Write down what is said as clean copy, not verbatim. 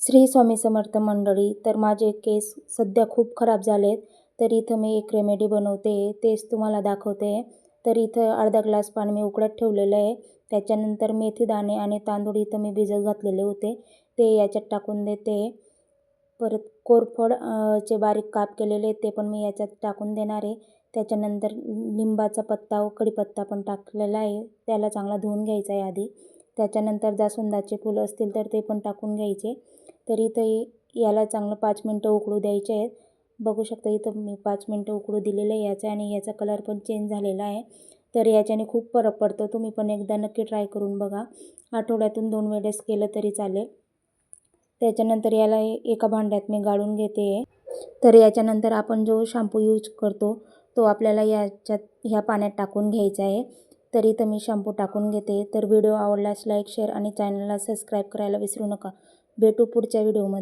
श्री स्वामी समर्थ मंडळी. तर माझे केस सध्या खूप खराब झाले आहेत. तर इथं मी एक रेमेडी बनवते आहे, तेच तुम्हाला दाखवते आहे. तर इथं अर्धा ग्लास पाणी मी उकळत ठेवलेलं आहे. त्याच्यानंतर मेथी दाणे आणि तांदूळ इथं मी भिजत घातलेले होते, ते याच्यात टाकून देते. परत कोरफड चे बारीक काप केलेले ते पण मी याच्यात टाकून देणार आहे. त्याच्यानंतर लिंबाचा पत्ता व कढीपत्ता पण टाकलेला आहे, त्याला चांगला धुवून घ्यायचा आहे आधी. त्याच्यानंतर जास्वंदाचे फुलं असतील तर ते पण टाकून घ्यायचे. तर इथं याला चांगलं 5 मिनटं उकळू द्यायचे आहेत. बघू शकता इथं मी 5 मिनटं उकळू दिलेलं आहे याचं आणि याचा कलर पण चेंज झालेला आहे. तर याच्याने खूप फरक पडतो. तुम्ही पण एकदा नक्की ट्राय करून बघा. आठवड्यातून 2 वेळेस केलं तरी चालेल. त्याच्यानंतर याला एका भांड्यात मी गाळून घेते आहे. तर याच्यानंतर आपण जो शॅम्पू यूज करतो तो आपल्याला ह्या पाण्यात टाकून घ्यायचा आहे. तर इथं मी शॅम्पू टाकून घेते. तर व्हिडिओ आवडल्यास लाईक, शेअर आणि चॅनलला सबस्क्राईब करायला विसरू नका. भेटू पुढच्या व्हिडिओमध्ये.